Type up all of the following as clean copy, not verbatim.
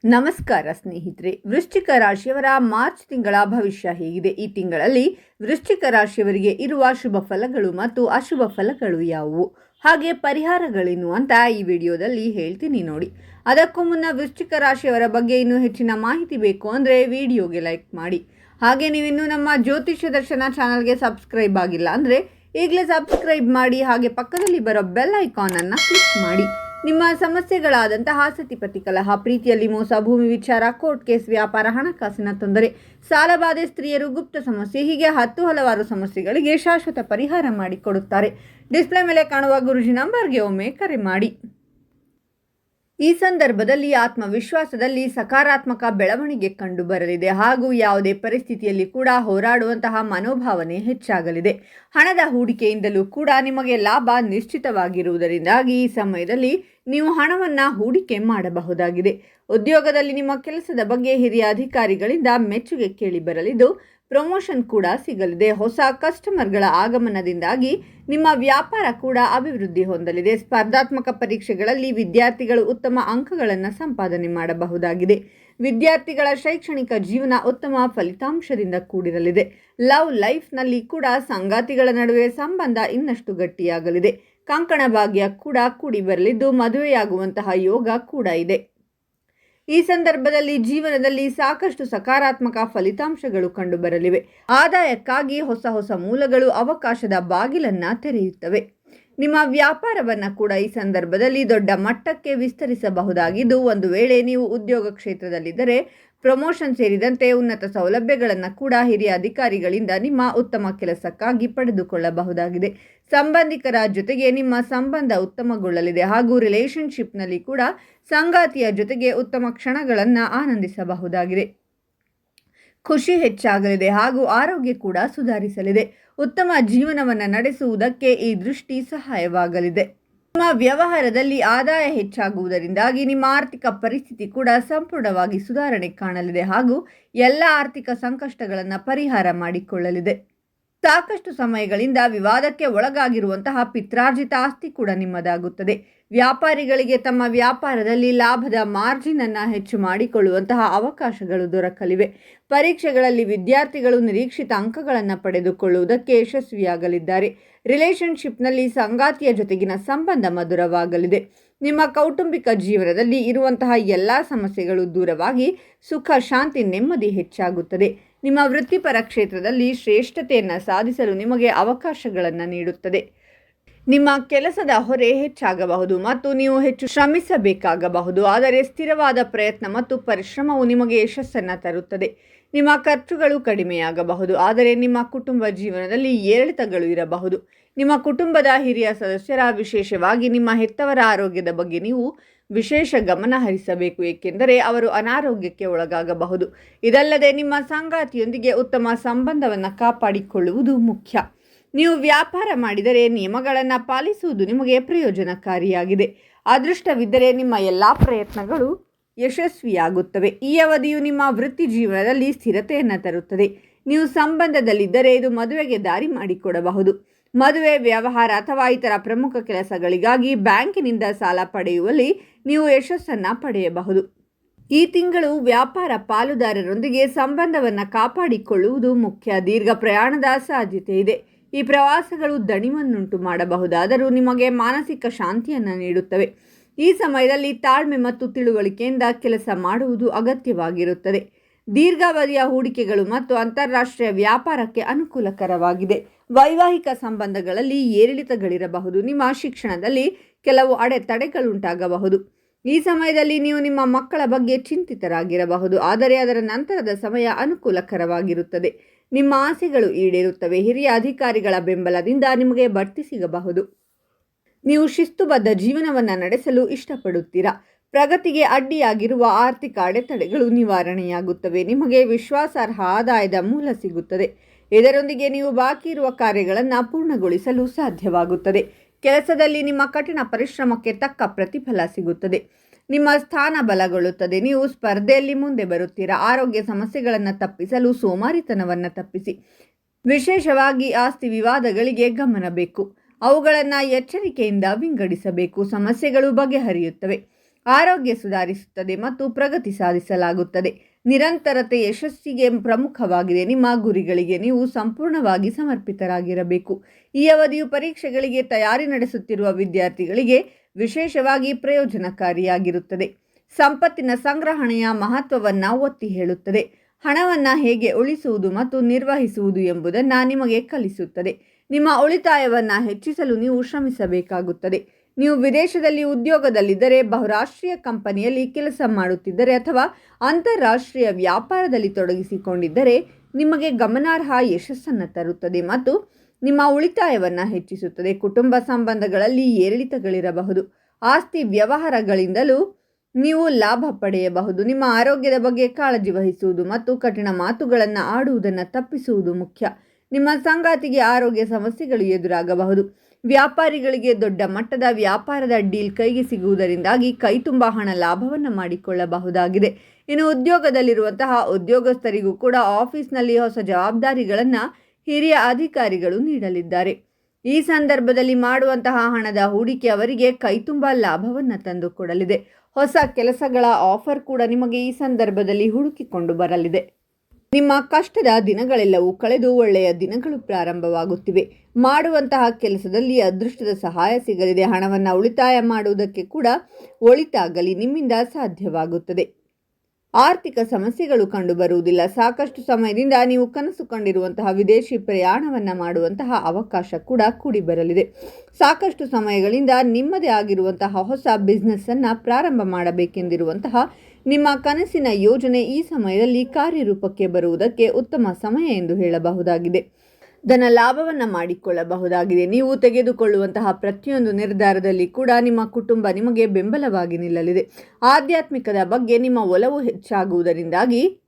ನಮಸ್ಕಾರ ಸ್ನೇಹಿತರೆ, ವೃಶ್ಚಿಕ ರಾಶಿಯವರ ಮಾರ್ಚ್ ತಿಂಗಳ ಭವಿಷ್ಯ ಹೇಗಿದೆ? ಈ ತಿಂಗಳಲ್ಲಿ ವೃಶ್ಚಿಕ ರಾಶಿಯವರಿಗೆ ಇರುವ ಶುಭ ಫಲಗಳು ಮತ್ತು ಅಶುಭ ಫಲಗಳು ಯಾವುವು, ಹಾಗೆ ಪರಿಹಾರಗಳೇನು ಅಂತ ಈ ವಿಡಿಯೋದಲ್ಲಿ ಹೇಳ್ತೀನಿ ನೋಡಿ. ಅದಕ್ಕೂ ಮುನ್ನ ವೃಶ್ಚಿಕ ರಾಶಿಯವರ ಬಗ್ಗೆ ಇನ್ನೂ ಹೆಚ್ಚಿನ ಮಾಹಿತಿ ಬೇಕು ಅಂದರೆ ವಿಡಿಯೋಗೆ ಲೈಕ್ ಮಾಡಿ. ಹಾಗೆ ನೀವಿನ್ನೂ ನಮ್ಮ ಜ್ಯೋತಿಷ್ಯ ದರ್ಶನ ಚಾನಲ್ಗೆ ಸಬ್ಸ್ಕ್ರೈಬ್ ಆಗಿಲ್ಲ ಅಂದರೆ ಈಗಲೇ ಸಬ್ಸ್ಕ್ರೈಬ್ ಮಾಡಿ. ಹಾಗೆ ಪಕ್ಕದಲ್ಲಿ ಬರೋ ಬೆಲ್ ಐಕಾನನ್ನು ಕ್ಲಿಕ್ ಮಾಡಿ. ನಿಮ್ಮ ಸಮಸ್ಯೆಗಳಾದಂತಹ ಸತಿಪತಿ ಕಲಹ, ಪ್ರೀತಿಯಲ್ಲಿ ಮೋಸ, ಭೂಮಿ ವಿಚಾರ, ಕೋರ್ಟ್ ಕೇಸ್, ವ್ಯಾಪಾರ, ಹಣಕಾಸಿನ ತೊಂದರೆ, ಸಾಲಬಾಧೆ, ಸ್ತ್ರೀಯರು, ಗುಪ್ತ ಸಮಸ್ಯೆ, ಹೀಗೆ ಹಲವಾರು ಸಮಸ್ಯೆಗಳಿಗೆ ಶಾಶ್ವತ ಪರಿಹಾರ ಮಾಡಿಕೊಡುತ್ತಾರೆ. ಡಿಸ್ಪ್ಲೇ ಮೇಲೆ ಕಾಣುವ ಗುರುಜಿ ನಂಬರ್ಗೆ ಒಮ್ಮೆ ಕರೆ ಮಾಡಿ. ಈ ಸಂದರ್ಭದಲ್ಲಿ ಆತ್ಮವಿಶ್ವಾಸದಲ್ಲಿ ಸಕಾರಾತ್ಮಕ ಬೆಳವಣಿಗೆ ಕಂಡು ಬರಲಿದೆ ಹಾಗೂ ಯಾವುದೇ ಪರಿಸ್ಥಿತಿಯಲ್ಲಿ ಕೂಡ ಹೋರಾಡುವಂತಹ ಮನೋಭಾವನೆ ಹೆಚ್ಚಾಗಲಿದೆ. ಹಣದ ಹೂಡಿಕೆಯಿಂದಲೂ ಕೂಡ ನಿಮಗೆ ಲಾಭ ನಿಶ್ಚಿತವಾಗಿರುವುದರಿಂದಾಗಿ ಈ ಸಮಯದಲ್ಲಿ ನೀವು ಹಣವನ್ನು ಹೂಡಿಕೆ ಮಾಡಬಹುದಾಗಿದೆ. ಉದ್ಯೋಗದಲ್ಲಿ ನಿಮ್ಮ ಕೆಲಸದ ಬಗ್ಗೆ ಹಿರಿಯ ಅಧಿಕಾರಿಗಳಿಂದ ಮೆಚ್ಚುಗೆ ಕೇಳಿ ಬರಲಿದ್ದು ಪ್ರಮೋಷನ್ ಕೂಡ ಸಿಗಲಿದೆ. ಹೊಸ ಕಸ್ಟಮರ್ಗಳ ಆಗಮನದಿಂದಾಗಿ ನಿಮ್ಮ ವ್ಯಾಪಾರ ಕೂಡ ಅಭಿವೃದ್ಧಿ ಹೊಂದಲಿದೆ. ಸ್ಪರ್ಧಾತ್ಮಕ ಪರೀಕ್ಷೆಗಳಲ್ಲಿ ವಿದ್ಯಾರ್ಥಿಗಳು ಉತ್ತಮ ಅಂಕಗಳನ್ನು ಸಂಪಾದನೆ ಮಾಡಬಹುದಾಗಿದೆ. ವಿದ್ಯಾರ್ಥಿಗಳ ಶೈಕ್ಷಣಿಕ ಜೀವನ ಉತ್ತಮ ಫಲಿತಾಂಶದಿಂದ ಕೂಡಿರಲಿದೆ. ಲವ್ ಲೈಫ್ನಲ್ಲಿ ಕೂಡ ಸಂಗಾತಿಗಳ ನಡುವೆ ಸಂಬಂಧ ಇನ್ನಷ್ಟು ಗಟ್ಟಿಯಾಗಲಿದೆ. ಕಂಕಣ ಭಾಗ್ಯ ಕೂಡ ಕೂಡಿ ಬರಲಿದ್ದು ಮದುವೆಯಾಗುವಂತಹ ಯೋಗ ಕೂಡ ಇದೆ. ಈ ಸಂದರ್ಭದಲ್ಲಿ ಜೀವನದಲ್ಲಿ ಸಾಕಷ್ಟು ಸಕಾರಾತ್ಮಕ ಫಲಿತಾಂಶಗಳು ಕಂಡುಬರಲಿವೆ. ಆದಾಯಕ್ಕಾಗಿ ಹೊಸ ಮೂಲಗಳು ಅವಕಾಶದ ಬಾಗಿಲನ್ನು ತೆರೆಯುತ್ತವೆ. ನಿಮ್ಮ ವ್ಯಾಪಾರವನ್ನು ಕೂಡ ಈ ಸಂದರ್ಭದಲ್ಲಿ ದೊಡ್ಡ ಮಟ್ಟಕ್ಕೆ ವಿಸ್ತರಿಸಬಹುದಾಗಿದ್ದು, ಒಂದು ವೇಳೆ ನೀವು ಉದ್ಯೋಗ ಕ್ಷೇತ್ರದಲ್ಲಿದ್ದರೆ ಪ್ರಮೋಷನ್ ಸೇರಿದಂತೆ ಉನ್ನತ ಸೌಲಭ್ಯಗಳನ್ನು ಕೂಡ ಹಿರಿಯ ಅಧಿಕಾರಿಗಳಿಂದ ನಿಮ್ಮ ಉತ್ತಮ ಕೆಲಸಕ್ಕಾಗಿ ಪಡೆದುಕೊಳ್ಳಬಹುದಾಗಿದೆ. ಸಂಬಂಧಿಕರ ಜೊತೆಗೆ ನಿಮ್ಮ ಸಂಬಂಧ ಉತ್ತಮಗೊಳ್ಳಲಿದೆ ಹಾಗೂ ರಿಲೇಶನ್ಶಿಪ್ನಲ್ಲಿ ಕೂಡ ಸಂಗಾತಿಯ ಜೊತೆಗೆ ಉತ್ತಮ ಕ್ಷಣಗಳನ್ನು ಆನಂದಿಸಬಹುದಾಗಿದೆ. ಖುಷಿ ಹೆಚ್ಚಾಗಲಿದೆ ಹಾಗೂ ಆರೋಗ್ಯ ಕೂಡ ಸುಧಾರಿಸಲಿದೆ. ಉತ್ತಮ ಜೀವನವನ್ನು ನಡೆಸುವುದಕ್ಕೆ ಈ ದೃಷ್ಟಿ ಸಹಾಯವಾಗಲಿದೆ. ನಿಮ್ಮ ವ್ಯವಹಾರದಲ್ಲಿ ಆದಾಯ ಹೆಚ್ಚಾಗುವುದರಿಂದಾಗಿ ನಿಮ್ಮ ಆರ್ಥಿಕ ಪರಿಸ್ಥಿತಿ ಕೂಡ ಸಂಪೂರ್ಣವಾಗಿ ಸುಧಾರಣೆ ಕಾಣಲಿದೆ ಹಾಗೂ ಎಲ್ಲ ಆರ್ಥಿಕ ಸಂಕಷ್ಟಗಳನ್ನು ಪರಿಹಾರ ಮಾಡಿಕೊಳ್ಳಲಿದೆ. ಸಾಕಷ್ಟು ಸಮಯಗಳಿಂದ ವಿವಾದಕ್ಕೆ ಒಳಗಾಗಿರುವಂತಹ ಪಿತ್ರಾರ್ಜಿತ ಆಸ್ತಿ ಕೂಡ ನಿಮ್ಮದಾಗುತ್ತದೆ. ವ್ಯಾಪಾರಿಗಳಿಗೆ ತಮ್ಮ ವ್ಯಾಪಾರದಲ್ಲಿ ಲಾಭದ ಮಾರ್ಜಿನ್ ಅನ್ನು ಹೆಚ್ಚು ಮಾಡಿಕೊಳ್ಳುವಂತಹ ಅವಕಾಶಗಳು ದೊರಕಲಿವೆ. ಪರೀಕ್ಷೆಗಳಲ್ಲಿ ವಿದ್ಯಾರ್ಥಿಗಳು ನಿರೀಕ್ಷಿತ ಅಂಕಗಳನ್ನು ಪಡೆದುಕೊಳ್ಳುವುದಕ್ಕೆ ಯಶಸ್ವಿಯಾಗಲಿದ್ದಾರೆ. ರಿಲೇಶನ್ಶಿಪ್ನಲ್ಲಿ ಸಂಗಾತಿಯ ಜೊತೆಗಿನ ಸಂಬಂಧ ಮಧುರವಾಗಲಿದೆ. ನಿಮ್ಮ ಕೌಟುಂಬಿಕ ಜೀವನದಲ್ಲಿ ಇರುವಂತಹ ಎಲ್ಲ ಸಮಸ್ಯೆಗಳು ದೂರವಾಗಿ ಸುಖ, ಶಾಂತಿ, ನೆಮ್ಮದಿ ಹೆಚ್ಚಾಗುತ್ತದೆ. ನಿಮ್ಮ ವೃತ್ತಿಪರ ಕ್ಷೇತ್ರದಲ್ಲಿ ಶ್ರೇಷ್ಠತೆಯನ್ನು ಸಾಧಿಸಲು ನಿಮಗೆ ಅವಕಾಶಗಳನ್ನು ನೀಡುತ್ತದೆ. ನಿಮ್ಮ ಕೆಲಸದ ಹೊರೆ ಹೆಚ್ಚಾಗಬಹುದು ಮತ್ತು ನೀವು ಹೆಚ್ಚು ಶ್ರಮಿಸಬೇಕಾಗಬಹುದು. ಆದರೆ ಸ್ಥಿರವಾದ ಪ್ರಯತ್ನ ಮತ್ತು ಪರಿಶ್ರಮವು ನಿಮಗೆ ಯಶಸ್ಸನ್ನು ತರುತ್ತದೆ. ನಿಮ್ಮ ಖರ್ಚುಗಳು ಕಡಿಮೆಯಾಗಬಹುದು, ಆದರೆ ನಿಮ್ಮ ಕುಟುಂಬ ಜೀವನದಲ್ಲಿ ಏರಿಳಿತಗಳು ಇರಬಹುದು. ನಿಮ್ಮ ಕುಟುಂಬದ ಹಿರಿಯ ಸದಸ್ಯರ, ವಿಶೇಷವಾಗಿ ನಿಮ್ಮ ಹೆತ್ತವರ ಆರೋಗ್ಯದ ಬಗ್ಗೆ ನೀವು ವಿಶೇಷ ಗಮನ ಹರಿಸಬೇಕು, ಏಕೆಂದರೆ ಅವರು ಅನಾರೋಗ್ಯಕ್ಕೆ ಒಳಗಾಗಬಹುದು. ಇದಲ್ಲದೆ ನಿಮ್ಮ ಸಂಗಾತಿಯೊಂದಿಗೆ ಉತ್ತಮ ಸಂಬಂಧವನ್ನು ಕಾಪಾಡಿಕೊಳ್ಳುವುದು ಮುಖ್ಯ. ನೀವು ವ್ಯಾಪಾರ ಮಾಡಿದರೆ ನಿಯಮಗಳನ್ನು ಪಾಲಿಸುವುದು ನಿಮಗೆ ಪ್ರಯೋಜನಕಾರಿಯಾಗಿದೆ. ಅದೃಷ್ಟವಿದ್ದರೆ ನಿಮ್ಮ ಎಲ್ಲ ಪ್ರಯತ್ನಗಳು ಯಶಸ್ವಿಯಾಗುತ್ತವೆ. ಈ ಅವಧಿಯು ನಿಮ್ಮ ವೃತ್ತಿ ಜೀವನದಲ್ಲಿ ಸ್ಥಿರತೆಯನ್ನು ತರುತ್ತದೆ. ನೀವು ಸಂಬಂಧದಲ್ಲಿದ್ದರೆ ಇದು ಮದುವೆಗೆ ದಾರಿ ಮಾಡಿಕೊಡಬಹುದು. ಮದುವೆ, ವ್ಯವಹಾರ ಅಥವಾ ಇತರ ಪ್ರಮುಖ ಕೆಲಸಗಳಿಗಾಗಿ ಬ್ಯಾಂಕಿನಿಂದ ಸಾಲ ಪಡೆಯುವಲ್ಲಿ ನೀವು ಯಶಸ್ಸನ್ನು ಪಡೆಯಬಹುದು. ಈ ತಿಂಗಳು ವ್ಯಾಪಾರ ಪಾಲುದಾರರೊಂದಿಗೆ ಸಂಬಂಧವನ್ನು ಕಾಪಾಡಿಕೊಳ್ಳುವುದು ಮುಖ್ಯ. ದೀರ್ಘ ಪ್ರಯಾಣದ ಸಾಧ್ಯತೆ ಇದೆ. ಈ ಪ್ರವಾಸಗಳು ದಣಿವನ್ನುಂಟು ಮಾಡಬಹುದಾದರೂ ನಿಮಗೆ ಮಾನಸಿಕ ಶಾಂತಿಯನ್ನು ನೀಡುತ್ತವೆ. ಈ ಸಮಯದಲ್ಲಿ ತಾಳ್ಮೆ ಮತ್ತು ತಿಳುವಳಿಕೆಯಿಂದ ಕೆಲಸ ಮಾಡುವುದು ಅಗತ್ಯವಾಗಿರುತ್ತದೆ. ದೀರ್ಘಾವಧಿಯ ಹೂಡಿಕೆಗಳು ಮತ್ತು ಅಂತಾರಾಷ್ಟ್ರೀಯ ವ್ಯಾಪಾರಕ್ಕೆ ಅನುಕೂಲಕರವಾಗಿದೆ. ವೈವಾಹಿಕ ಸಂಬಂಧಗಳಲ್ಲಿ ಏರಿಳಿತಗಳಿರಬಹುದು. ನಿಮ್ಮ ಶಿಕ್ಷಣದಲ್ಲಿ ಕೆಲವು ಅಡೆತಡೆಗಳುಂಟಾಗಬಹುದು. ಈ ಸಮಯದಲ್ಲಿ ನೀವು ನಿಮ್ಮ ಮಕ್ಕಳ ಬಗ್ಗೆ ಚಿಂತಿತರಾಗಿರಬಹುದು, ಆದರೆ ಅದರ ನಂತರದ ಸಮಯ ಅನುಕೂಲಕರವಾಗಿರುತ್ತದೆ. ನಿಮ್ಮ ಆಸೆಗಳು ಈಡೇರುತ್ತವೆ. ಹಿರಿಯ ಅಧಿಕಾರಿಗಳ ಬೆಂಬಲದಿಂದ ನಿಮಗೆ ಬಡ್ತಿ ಸಿಗಬಹುದು. ನೀವು ಶಿಸ್ತುಬದ್ಧ ಜೀವನವನ್ನು ನಡೆಸಲು ಇಷ್ಟಪಡುತ್ತೀರಾ. ಪ್ರಗತಿಗೆ ಅಡ್ಡಿಯಾಗಿರುವ ಆರ್ಥಿಕ ಅಡೆತಡೆಗಳು ನಿವಾರಣೆಯಾಗುತ್ತವೆ. ನಿಮಗೆ ವಿಶ್ವಾಸಾರ್ಹ ಆದಾಯದ ಮೂಲ ಸಿಗುತ್ತದೆ. ಇದರೊಂದಿಗೆ ನೀವು ಬಾಕಿ ಇರುವ ಕಾರ್ಯಗಳನ್ನು ಪೂರ್ಣಗೊಳಿಸಲು ಸಾಧ್ಯವಾಗುತ್ತದೆ. ಕೆಲಸದಲ್ಲಿ ನಿಮ್ಮ ಕಠಿಣ ಪರಿಶ್ರಮಕ್ಕೆ ತಕ್ಕ ಪ್ರತಿಫಲ ಸಿಗುತ್ತದೆ. ನಿಮ್ಮ ಸ್ಥಾನ ಬಲಗೊಳ್ಳುತ್ತದೆ. ನೀವು ಸ್ಪರ್ಧೆಯಲ್ಲಿ ಮುಂದೆ ಬರುತ್ತೀರಾ. ಆರೋಗ್ಯ ಸಮಸ್ಯೆಗಳನ್ನು ತಪ್ಪಿಸಲು ಸೋಮಾರಿತನವನ್ನು ತಪ್ಪಿಸಿ. ವಿಶೇಷವಾಗಿ ಆಸ್ತಿ ವಿವಾದಗಳಿಗೆ ಗಮನ ಬೇಕು. ಅವುಗಳನ್ನು ಎಚ್ಚರಿಕೆಯಿಂದ ವಿಂಗಡಿಸಬೇಕು. ಸಮಸ್ಯೆಗಳು ಬಗೆಹರಿಯುತ್ತವೆ. ಆರೋಗ್ಯ ಸುಧಾರಿಸುತ್ತದೆ ಮತ್ತು ಪ್ರಗತಿ ಸಾಧಿಸಲಾಗುತ್ತದೆ. ನಿರಂತರತೆ ಯಶಸ್ಸಿಗೆ ಪ್ರಮುಖವಾಗಿದೆ. ನಿಮ್ಮ ಗುರಿಗಳಿಗೆ ನೀವು ಸಂಪೂರ್ಣವಾಗಿ ಸಮರ್ಪಿತರಾಗಿರಬೇಕು. ಈ ಅವಧಿಯು ಪರೀಕ್ಷೆಗಳಿಗೆ ತಯಾರಿ ನಡೆಸುತ್ತಿರುವ ವಿದ್ಯಾರ್ಥಿಗಳಿಗೆ ವಿಶೇಷವಾಗಿ ಪ್ರಯೋಜನಕಾರಿಯಾಗಿರುತ್ತದೆ. ಸಂಪತ್ತಿನ ಸಂಗ್ರಹಣೆಯ ಮಹತ್ವವನ್ನು ಒತ್ತಿ ಹೇಳುತ್ತದೆ. ಹಣವನ್ನು ಹೇಗೆ ಉಳಿಸುವುದು ಮತ್ತು ನಿರ್ವಹಿಸುವುದು ಎಂಬುದನ್ನು ನಿಮಗೆ ಕಲಿಸುತ್ತದೆ. ನಿಮ್ಮ ಉಳಿತಾಯವನ್ನು ಹೆಚ್ಚಿಸಲು ನೀವು ಶ್ರಮಿಸಬೇಕಾಗುತ್ತದೆ. ನೀವು ವಿದೇಶದಲ್ಲಿ ಉದ್ಯೋಗದಲ್ಲಿದ್ದರೆ, ಬಹುರಾಷ್ಟ್ರೀಯ ಕಂಪನಿಯಲ್ಲಿ ಕೆಲಸ ಮಾಡುತ್ತಿದ್ದರೆ ಅಥವಾ ಅಂತಾರಾಷ್ಟ್ರೀಯ ವ್ಯಾಪಾರದಲ್ಲಿ ತೊಡಗಿಸಿಕೊಂಡಿದ್ದರೆ ನಿಮಗೆ ಗಮನಾರ್ಹ ಯಶಸ್ಸನ್ನು ತರುತ್ತದೆ ಮತ್ತು ನಿಮ್ಮ ಉಳಿತಾಯವನ್ನು ಹೆಚ್ಚಿಸುತ್ತದೆ. ಕುಟುಂಬ ಸಂಬಂಧಗಳಲ್ಲಿ ಏರಿಳಿತಗಳಿರಬಹುದು. ಆಸ್ತಿ ವ್ಯವಹಾರಗಳಿಂದಲೂ ನೀವು ಲಾಭ ಪಡೆಯಬಹುದು. ನಿಮ್ಮ ಆರೋಗ್ಯದ ಬಗ್ಗೆ ಕಾಳಜಿ ವಹಿಸುವುದು ಮತ್ತು ಕಠಿಣ ಮಾತುಗಳನ್ನು ಆಡುವುದನ್ನು ತಪ್ಪಿಸುವುದು ಮುಖ್ಯ. ನಿಮ್ಮ ಸಂಗಾತಿಗೆ ಆರೋಗ್ಯ ಸಮಸ್ಯೆಗಳು ಎದುರಾಗಬಹುದು. ವ್ಯಾಪಾರಿಗಳಿಗೆ ದೊಡ್ಡ ಮಟ್ಟದ ವ್ಯಾಪಾರದ ಡೀಲ್ ಕೈಗೆ ಸಿಗುವುದರಿಂದಾಗಿ ಕೈತುಂಬ ಹಣ ಲಾಭವನ್ನು ಮಾಡಿಕೊಳ್ಳಬಹುದಾಗಿದೆ. ಇನ್ನು ಉದ್ಯೋಗದಲ್ಲಿರುವಂತಹ ಉದ್ಯೋಗಸ್ಥರಿಗೂ ಕೂಡ ಆಫೀಸ್ನಲ್ಲಿ ಹೊಸ ಜವಾಬ್ದಾರಿಗಳನ್ನು ಹಿರಿಯ ಅಧಿಕಾರಿಗಳು ನೀಡಲಿದ್ದಾರೆ. ಈ ಸಂದರ್ಭದಲ್ಲಿ ಮಾಡುವಂತಹ ಹಣದ ಹೂಡಿಕೆ ಅವರಿಗೆ ಕೈತುಂಬ ಲಾಭವನ್ನು ತಂದುಕೊಡಲಿದೆ. ಹೊಸ ಕೆಲಸಗಳ ಆಫರ್ ಕೂಡ ನಿಮಗೆ ಈ ಸಂದರ್ಭದಲ್ಲಿ ಹುಡುಕಿಕೊಂಡು ಬರಲಿದೆ. ನಿಮ್ಮ ಕಷ್ಟದ ದಿನಗಳೆಲ್ಲವೂ ಕಳೆದು ಒಳ್ಳೆಯ ದಿನಗಳು ಪ್ರಾರಂಭವಾಗುತ್ತಿವೆ. ಮಾಡುವಂತಹ ಕೆಲಸದಲ್ಲಿ ಅದೃಷ್ಟದ ಸಹಾಯ ಸಿಗಲಿದೆ. ಹಣವನ್ನು ಉಳಿತಾಯ ಮಾಡುವುದಕ್ಕೆ ಕೂಡ ಒಳಿತಾಗಲಿ ನಿಮ್ಮಿಂದ ಸಾಧ್ಯವಾಗುತ್ತದೆ. ಆರ್ಥಿಕ ಸಮಸ್ಯೆಗಳು ಕಂಡುಬರುವುದಿಲ್ಲ. ಸಾಕಷ್ಟು ಸಮಯದಿಂದ ನೀವು ಕನಸು ಕಂಡಿರುವಂತಹ ವಿದೇಶಿ ಪ್ರಯಾಣವನ್ನು ಮಾಡುವಂತಹ ಅವಕಾಶ ಕೂಡ ಕೂಡಿ ಬರಲಿದೆ. ಸಾಕಷ್ಟು ಸಮಯಗಳಿಂದ ನಿಮ್ಮದೇ ಆಗಿರುವಂತಹ ಹೊಸ ಬಿಸ್ನೆಸ್ಸನ್ನು ಪ್ರಾರಂಭ ಮಾಡಬೇಕೆಂದಿರುವಂತಹ ನಿಮ್ಮ ಕನಸಿನ ಯೋಜನೆ ಈ ಸಮಯದಲ್ಲಿ ಕಾರ್ಯರೂಪಕ್ಕೆ ಬರುವುದಕ್ಕೆ ಉತ್ತಮ ಸಮಯ ಎಂದು ಹೇಳಬಹುದಾಗಿದೆ. ಧನ ಲಾಭವನ್ನು ಮಾಡಿಕೊಳ್ಳಬಹುದಾಗಿದೆ. ನೀವು ತೆಗೆದುಕೊಳ್ಳುವಂತಹ ಪ್ರತಿಯೊಂದು ನಿರ್ಧಾರದಲ್ಲಿ ಕೂಡ ನಿಮ್ಮ ಕುಟುಂಬ ನಿಮಗೆ ಬೆಂಬಲವಾಗಿ ನಿಲ್ಲಲಿದೆ. ಆಧ್ಯಾತ್ಮಿಕದ ಬಗ್ಗೆ ನಿಮ್ಮ ಒಲವು ಹೆಚ್ಚಾಗುವುದರಿಂದಾಗಿ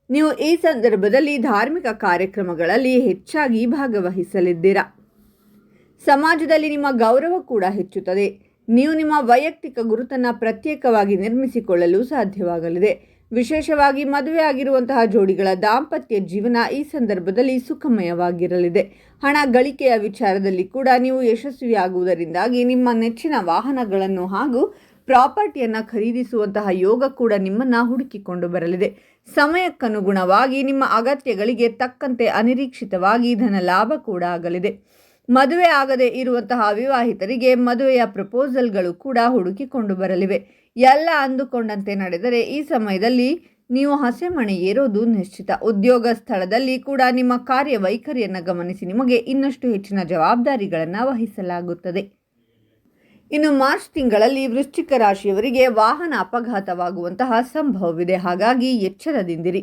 ನೀವು ಈ ಸಂದರ್ಭದಲ್ಲಿ ಧಾರ್ಮಿಕ ಕಾರ್ಯಕ್ರಮಗಳಲ್ಲಿ ಹೆಚ್ಚಾಗಿ ಭಾಗವಹಿಸಲಿದ್ದೀರಾ. ಸಮಾಜದಲ್ಲಿ ನಿಮ್ಮ ಗೌರವ ಕೂಡ ಹೆಚ್ಚುತ್ತದೆ. ನೀವು ನಿಮ್ಮ ವೈಯಕ್ತಿಕ ಗುರುತನ್ನು ಪ್ರತ್ಯೇಕವಾಗಿ ನಿರ್ಮಿಸಿಕೊಳ್ಳಲು ಸಾಧ್ಯವಾಗಲಿದೆ. ವಿಶೇಷವಾಗಿ ಮದುವೆ ಆಗಿರುವಂತಹ ಜೋಡಿಗಳ ದಾಂಪತ್ಯ ಜೀವನ ಈ ಸಂದರ್ಭದಲ್ಲಿ ಸುಖಮಯವಾಗಿರಲಿದೆ. ಹಣ ಗಳಿಕೆಯ ವಿಚಾರದಲ್ಲಿ ಕೂಡ ನೀವು ಯಶಸ್ವಿಯಾಗುವುದರಿಂದಾಗಿ ನಿಮ್ಮ ನೆಚ್ಚಿನ ವಾಹನಗಳನ್ನು ಹಾಗೂ ಪ್ರಾಪರ್ಟಿಯನ್ನು ಖರೀದಿಸುವಂತಹ ಯೋಗ ಕೂಡ ನಿಮ್ಮನ್ನು ಹುಡುಕಿಕೊಂಡು ಬರಲಿದೆ. ಸಮಯಕ್ಕನುಗುಣವಾಗಿ ನಿಮ್ಮ ಅಗತ್ಯಗಳಿಗೆ ತಕ್ಕಂತೆ ಅನಿರೀಕ್ಷಿತವಾಗಿ ಧನ ಲಾಭ ಕೂಡ ಆಗಲಿದೆ. ಮದುವೆ ಆಗದೆ ಇರುವಂತಹ ಅವಿವಾಹಿತರಿಗೆ ಮದುವೆಯ ಪ್ರಪೋಸಲ್ಗಳು ಕೂಡ ಹುಡುಕಿಕೊಂಡು ಬರಲಿವೆ. ಎಲ್ಲ ಅಂದುಕೊಂಡಂತೆ ನಡೆದರೆ ಈ ಸಮಯದಲ್ಲಿ ನೀವು ಹಸೆಮಣೆ ಏರೋದು ನಿಶ್ಚಿತ. ಉದ್ಯೋಗ ಸ್ಥಳದಲ್ಲಿ ಕೂಡ ನಿಮ್ಮ ಕಾರ್ಯವೈಖರಿಯನ್ನು ಗಮನಿಸಿ ನಿಮಗೆ ಇನ್ನಷ್ಟು ಹೆಚ್ಚಿನ ಜವಾಬ್ದಾರಿಗಳನ್ನು ವಹಿಸಲಾಗುತ್ತದೆ. ಇನ್ನು ಮಾರ್ಚ್ ತಿಂಗಳಲ್ಲಿ ವೃಶ್ಚಿಕ ರಾಶಿಯವರಿಗೆ ವಾಹನ ಅಪಘಾತವಾಗುವಂತಹ ಸಂಭವವಿದೆ. ಹಾಗಾಗಿ ಎಚ್ಚರದಿಂದಿರಿ.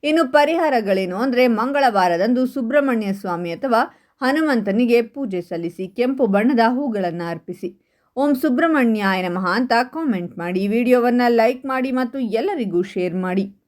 ಇನ್ನು ಪರಿಹಾರಗಳೇನು ಅಂದರೆ, ಮಂಗಳವಾರದಂದು ಸುಬ್ರಹ್ಮಣ್ಯ ಸ್ವಾಮಿ ಅಥವಾ ಹನುಮಂತನಿಗೆ ಪೂಜೆ ಸಲ್ಲಿಸಿ. ಕೆಂಪು ಬಣ್ಣದ ಹೂಗಳನ್ನು ಅರ್ಪಿಸಿ. ಓಂ ಸುಬ್ರಹ್ಮಣ್ಯಾಯ ನಮಃ ಅಂತ ಕಾಮೆಂಟ್ ಮಾಡಿ. ವಿಡಿಯೋವನ್ನು ಲೈಕ್ ಮಾಡಿ ಮತ್ತು ಎಲ್ಲರಿಗೂ ಶೇರ್ ಮಾಡಿ.